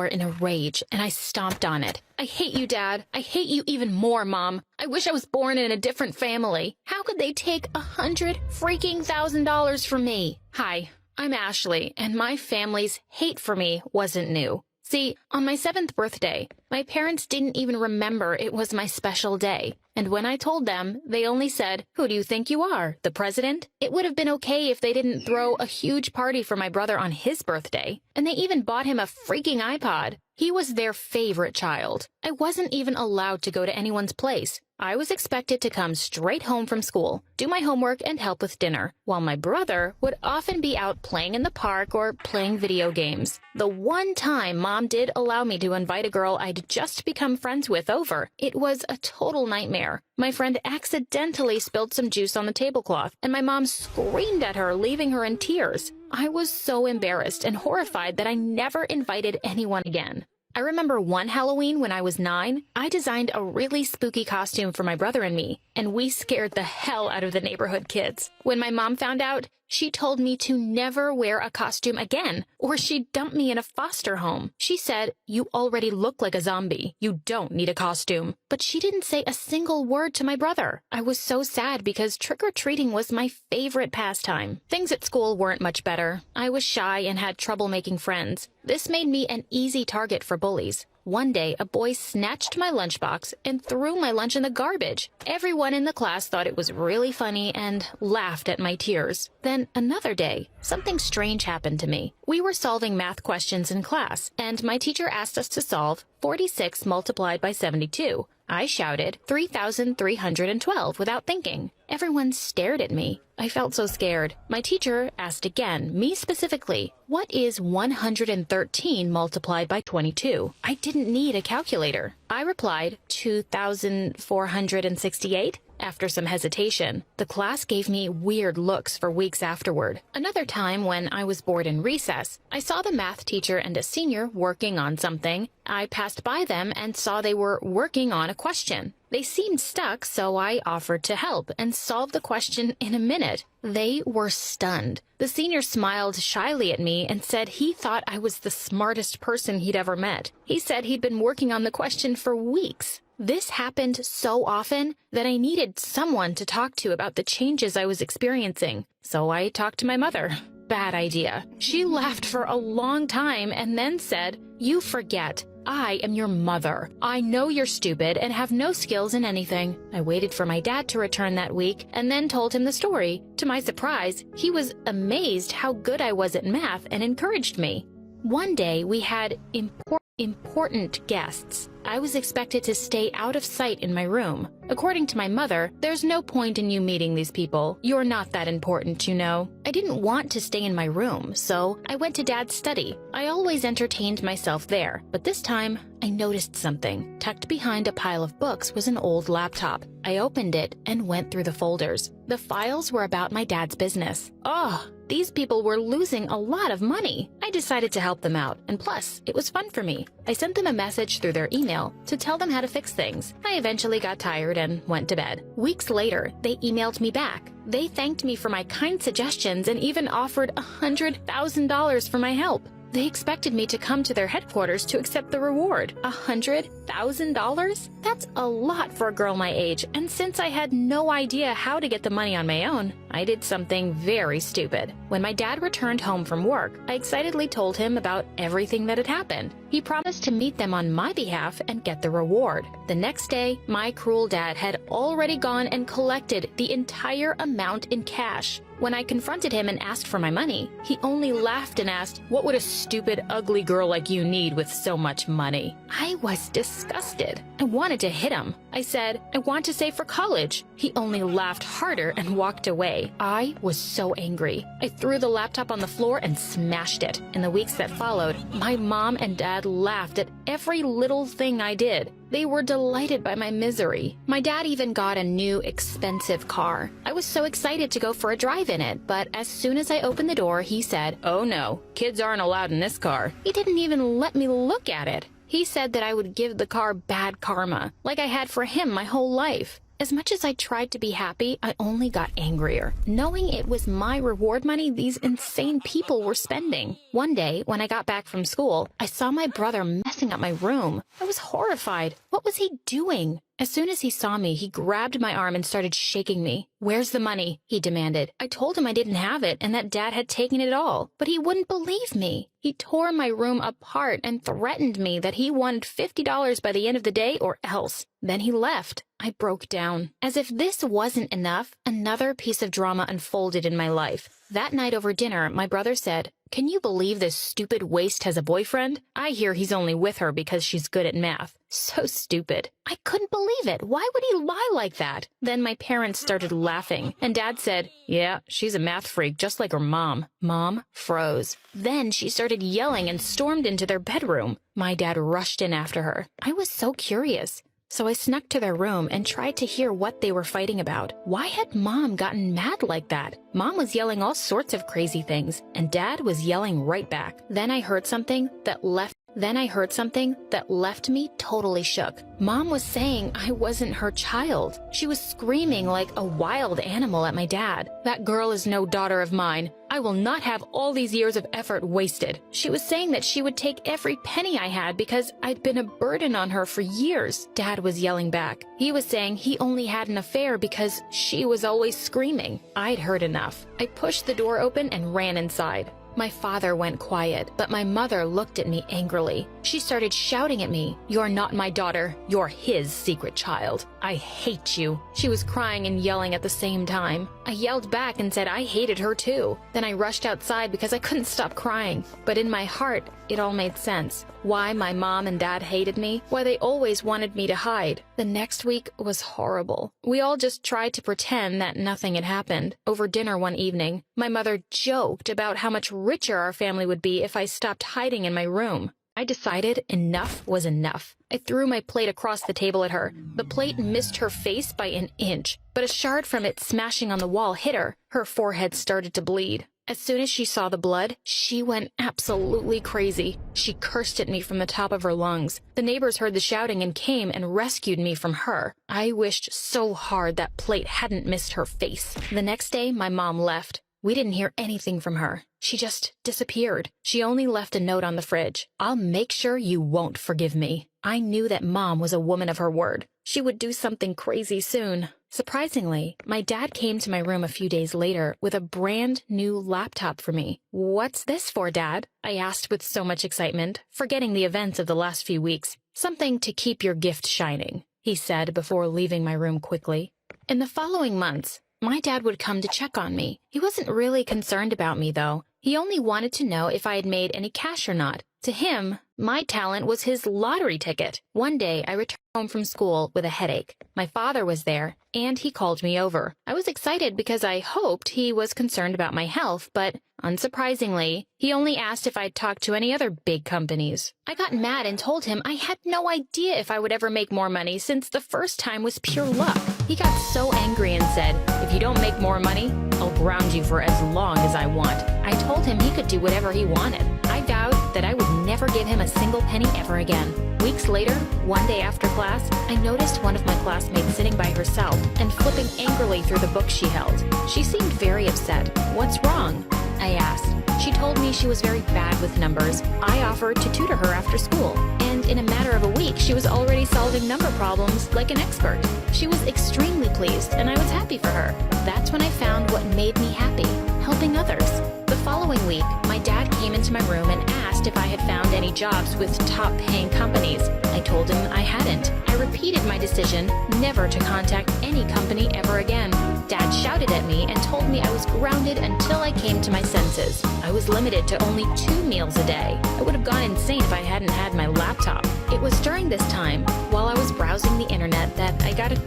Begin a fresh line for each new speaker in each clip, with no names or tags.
in a rage, and I stomped on it. I hate you, Dad. I hate you even more, Mom. I wish I was born in a different family. How could they take $100,000 from me? Hi, I'm Ashley, and my family's hate for me wasn't new. See, on my 7th birthday, my parents didn't even remember it was my special day. And when I told them, they only said, "Who do you think you are, the president?" It would have been okay if they didn't throw a huge party for my brother on his birthday. And they even bought him a freaking iPod. He was their favorite child. I wasn't even allowed to go to anyone's place. I was expected to come straight home from school, do my homework, and help with dinner, while my brother would often be out playing in the park or playing video games. The one time Mom did allow me to invite a girl I'd just become friends with over, it was a total nightmare. My friend accidentally spilled some juice on the tablecloth, and my mom screamed at her, leaving her in tears. I was so embarrassed and horrified that I never invited anyone again. I remember one Halloween when I was 9, I designed a really spooky costume for my brother and me, and we scared the hell out of the neighborhood kids. When my mom found out, she told me to never wear a costume again, or she'd dump me in a foster home. She said, "You already look like a zombie. You don't need a costume." But she didn't say a single word to my brother. I was so sad because trick-or-treating was my favorite pastime. Things at school weren't much better. I was shy and had trouble making friends. This made me an easy target for bullies. One day, a boy snatched my lunchbox and threw my lunch in the garbage. Everyone in the class thought it was really funny and laughed at my tears. Then another day, something strange happened to me. We were solving math questions in class, and my teacher asked us to solve 46 multiplied by 72. I shouted 3,312 without thinking. Everyone stared at me. I felt so scared. My teacher asked again, me specifically, "What is 113 multiplied by 22? I didn't need a calculator. I replied, 2,468. After some hesitation, the class gave me weird looks for weeks afterward. Another time, when I was bored in recess, I saw the math teacher and a senior working on something. I passed by them and saw they were working on a question. They seemed stuck, so I offered to help and solve the question in a minute. They were stunned. The senior smiled shyly at me and said he thought I was the smartest person he'd ever met. He said he'd been working on the question for weeks. This happened so often that I needed someone to talk to about the changes I was experiencing. So I talked to my mother. Bad idea. She laughed for a long time and then said, "You forget. I am your mother. I know you're stupid and have no skills in anything." I waited for my dad to return that week and then told him the story. To my surprise, he was amazed how good I was at math and encouraged me. One day, we had important guests. I was expected to stay out of sight in my room. According to my mother, "There's no point in you meeting these people. You're not that important, you know." I didn't want to stay in my room, so I went to Dad's study. I always entertained myself there, but this time, I noticed something. Tucked behind a pile of books was an old laptop. I opened it and went through the folders. The files were about my dad's business. Oh, these people were losing a lot of money. I decided to help them out, and plus, it was fun for me. I sent them a message through their email to tell them how to fix things. I eventually got tired and went to bed. Weeks later, they emailed me back. They thanked me for my kind suggestions and even offered $100,000 for my help. They expected me to come to their headquarters to accept the reward. $100,000? That's a lot for a girl my age, and since I had no idea how to get the money on my own, I did something very stupid. When my dad returned home from work, I excitedly told him about everything that had happened. He promised to meet them on my behalf and get the reward. The next day, my cruel dad had already gone and collected the entire amount in cash. When I confronted him and asked for my money, he only laughed and asked, "What would a stupid, ugly girl like you need with so much money?" I was disgusted. I wanted to hit him. I said, "I want to save for college." He only laughed harder and walked away. I was so angry. I threw the laptop on the floor and smashed it. In the weeks that followed, my mom and dad laughed at every little thing I did. They were delighted by my misery. My dad even got a new, expensive car. I was so excited to go for a drive in it, but as soon as I opened the door, he said, "Oh no, kids aren't allowed in this car." He didn't even let me look at it. He said that I would give the car bad karma, like I had for him my whole life. As much as I tried to be happy, I only got angrier, knowing it was my reward money these insane people were spending. One day, when I got back from school, I saw my brother messing up my room. I was horrified. What was he doing? As soon as he saw me, he grabbed my arm and started shaking me. "Where's the money?" he demanded. I told him I didn't have it and that Dad had taken it all, but he wouldn't believe me. He tore my room apart and threatened me that he wanted $50 by the end of the day or else. Then he left. I broke down. As if this wasn't enough, another piece of drama unfolded in my life. That night over dinner, my brother said, "Can you believe this stupid waste has a boyfriend? I hear he's only with her because she's good at math." So stupid. I couldn't believe it. Why would he lie like that? Then my parents started laughing, and Dad said, "Yeah, she's a math freak just like her mom." Mom froze. Then she started yelling and stormed into their bedroom. My dad rushed in after her. I was so curious. So I snuck to their room and tried to hear what they were fighting about. Why had Mom gotten mad like that? Mom was yelling all sorts of crazy things, and Dad was yelling right back. Then I heard something that left me totally shook. Mom was saying I wasn't her child. She was screaming like a wild animal at my dad. "That girl is no daughter of mine. I will not have all these years of effort wasted." She was saying that she would take every penny I had because I'd been a burden on her for years. Dad was yelling back. He was saying he only had an affair because she was always screaming. I'd heard enough. I pushed the door open and ran inside. My father went quiet, but my mother looked at me angrily. She started shouting at me, "You're not my daughter. You're his secret child. I hate you." She was crying and yelling at the same time. I yelled back and said I hated her too. Then I rushed outside because I couldn't stop crying. But in my heart, it all made sense. Why my mom and dad hated me, why they always wanted me to hide. The next week was horrible. We all just tried to pretend that nothing had happened. Over dinner one evening, my mother joked about how much richer our family would be if I stopped hiding in my room. I decided enough was enough. I threw my plate across the table at her. The plate missed her face by an inch, but a shard from it smashing on the wall hit her. Her forehead started to bleed. As soon as she saw the blood, she went absolutely crazy. She cursed at me from the top of her lungs. The neighbors heard the shouting and came and rescued me from her. I wished so hard that plate hadn't missed her face. The next day, my mom left. We didn't hear anything from her. She just disappeared. She only left a note on the fridge. "I'll make sure you won't forgive me." I knew that Mom was a woman of her word. She would do something crazy soon. Surprisingly, my dad came to my room a few days later with a brand new laptop for me. "What's this for, Dad?" I asked with so much excitement, forgetting the events of the last few weeks. "Something to keep your gift shining," he said before leaving my room quickly. In the following months, my dad would come to check on me. He wasn't really concerned about me, though. He only wanted to know if I had made any cash or not. To him, my talent was his lottery ticket. One day, I returned home from school with a headache. My father was there, and he called me over. I was excited because I hoped he was concerned about my health, but unsurprisingly, he only asked if I'd talked to any other big companies. I got mad and told him I had no idea if I would ever make more money since the first time was pure luck. He got so angry and said, "If you don't make more money, I'll ground you for as long as I want." I told him he could do whatever he wanted. I vowed that I would never give him a single penny ever again. Weeks later, one day after class, I noticed one of my classmates sitting by herself and flipping angrily through the book she held. She seemed very upset. "What's wrong?" I asked. She told me she was very bad with numbers. I offered to tutor her after school, and in a matter of a week, she was already solving number problems like an expert. She was extremely pleased, and I was happy for her. That's when I found what made me happy, helping others. The following week, my dad came into my room and asked if I had found any jobs with top-paying companies. I told him I hadn't. I repeated my decision never to contact any company ever again. Dad shouted at me and told me I was grounded until I came to my senses. I was limited to only 2 meals a day. I would have gone insane if I hadn't had my laptop. It was during this time, while I was browsing the internet, that I got an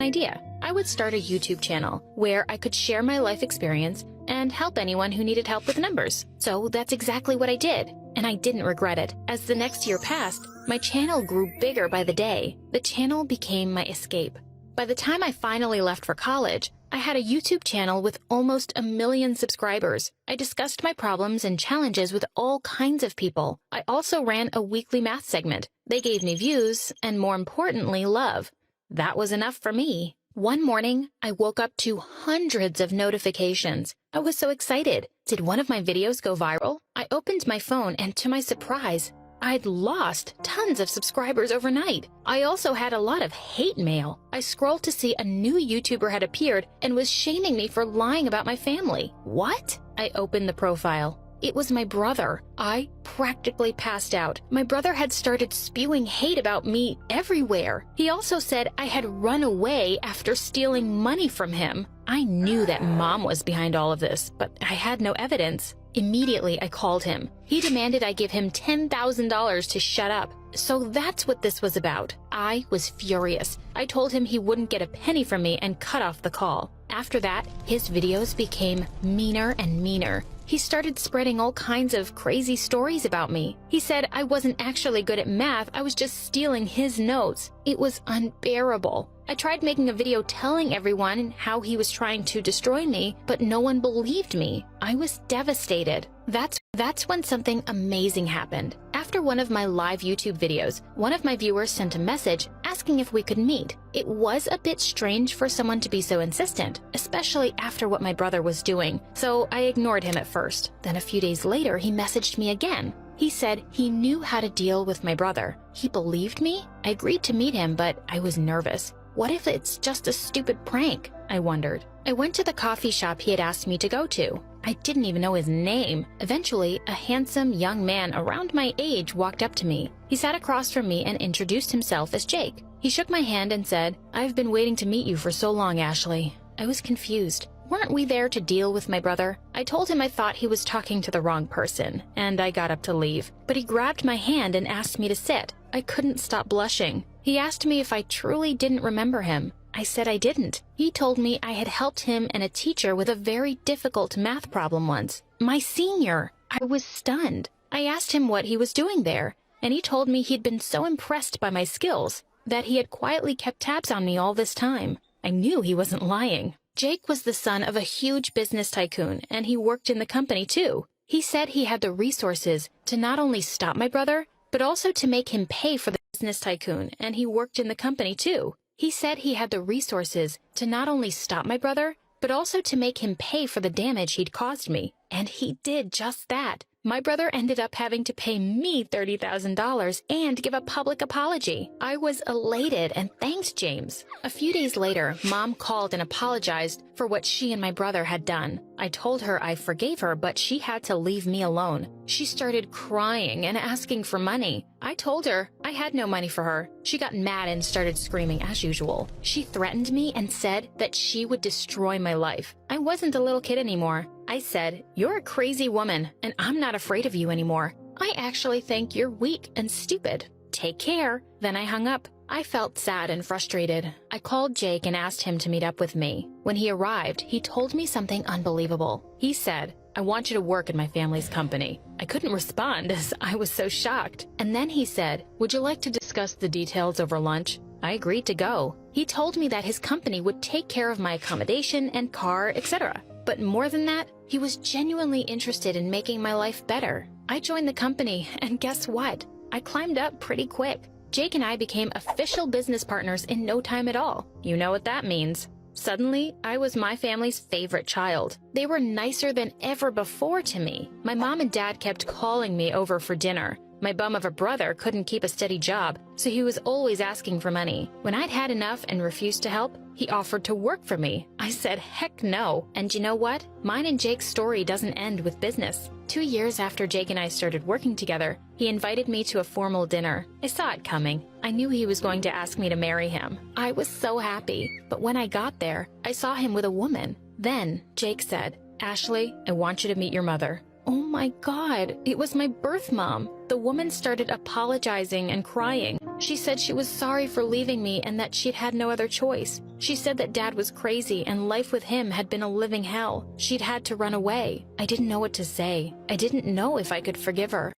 idea. I would start a YouTube channel where I could share my life experience and help anyone who needed help with numbers. So that's exactly what I did, and I didn't regret it. As the next year passed, my channel grew bigger by the day. The channel became my escape. By the time I finally left for college, I had a YouTube channel with almost 1 million subscribers. I discussed my problems and challenges with all kinds of people. I also ran a weekly math segment. They gave me views, and more importantly, love. That was enough for me. One morning, I woke up to hundreds of notifications. I was so excited. Did one of my videos go viral? I opened my phone, and to my surprise, I'd lost tons of subscribers overnight. I also had a lot of hate mail. I scrolled to see a new YouTuber had appeared and was shaming me for lying about my family. What? I opened the profile. It was my brother. I practically passed out. My brother had started spewing hate about me everywhere. He also said I had run away after stealing money from him. I knew that Mom was behind all of this, but I had no evidence. Immediately, I called him. He demanded I give him $10,000 to shut up. So that's what this was about. I was furious. I told him he wouldn't get a penny from me and cut off the call. After that, his videos became meaner and meaner. He started spreading all kinds of crazy stories about me. He said I wasn't actually good at math, I was just stealing his notes. It was unbearable. I tried making a video telling everyone how he was trying to destroy me, but no one believed me. I was devastated. That's when something amazing happened. After one of my live YouTube videos, one of my viewers sent a message asking if we could meet. It was a bit strange for someone to be so insistent, especially after what my brother was doing, so I ignored him at first. Then a few days later, he messaged me again. He said he knew how to deal with my brother. He believed me? I agreed to meet him, but I was nervous. What if it's just a stupid prank? I wondered. I went to the coffee shop he had asked me to go to. I didn't even know his name. Eventually, a handsome young man around my age walked up to me. He sat across from me and introduced himself as Jake. He shook my hand and said, "I've been waiting to meet you for so long, Ashley." I was confused. Weren't we there to deal with my brother? I told him I thought he was talking to the wrong person, and I got up to leave. But he grabbed my hand and asked me to sit. I couldn't stop blushing. He asked me if I truly didn't remember him. I said I didn't. He told me I had helped him and a teacher with a very difficult math problem once. My senior! I was stunned. I asked him what he was doing there, and he told me he'd been so impressed by my skills that he had quietly kept tabs on me all this time. I knew he wasn't lying. Jake was the son of a huge business tycoon, and he worked in the company too. He said he had the resources to not only stop my brother, but also to make him pay for the business tycoon, and he worked in the company too. He said he had the resources to not only stop my brother, but also to make him pay for the damage he'd caused me. And he did just that. My brother ended up having to pay me $30,000 and give a public apology. I was elated and thanked James. A few days later, Mom called and apologized for what she and my brother had done. I told her I forgave her, but she had to leave me alone. She started crying and asking for money. I told her I had no money for her. She got mad and started screaming as usual. She threatened me and said that she would destroy my life. I wasn't a little kid anymore. I said, "You're a crazy woman, and I'm not afraid of you anymore. I actually think you're weak and stupid. Take care." Then I hung up. I felt sad and frustrated. I called Jake and asked him to meet up with me. When he arrived, he told me something unbelievable. He said, "I want you to work in my family's company." I couldn't respond as I was so shocked. And then he said, "Would you like to discuss the details over lunch?" I agreed to go. He told me that his company would take care of my accommodation and car, etc. But more than that, he was genuinely interested in making my life better. I joined the company, and guess what? I climbed up pretty quick. Jake and I became official business partners in no time at all. You know what that means. Suddenly, I was my family's favorite child. They were nicer than ever before to me. My mom and dad kept calling me over for dinner. My bum of a brother couldn't keep a steady job, so he was always asking for money. When I'd had enough and refused to help, he offered to work for me. I said heck no. And you know what? Mine and Jake's story doesn't end with business. 2 years after Jake and I started working together, he invited me to a formal dinner. I saw it coming. I knew he was going to ask me to marry him. I was so happy. But when I got there, I saw him with a woman. Then Jake said, "Ashley, I want you to meet your mother." Oh my God, it was my birth mom. The woman started apologizing and crying. She said she was sorry for leaving me and that she'd had no other choice. She said that dad was crazy and life with him had been a living hell. She'd had to run away. I didn't know what to say. I didn't know if I could forgive her.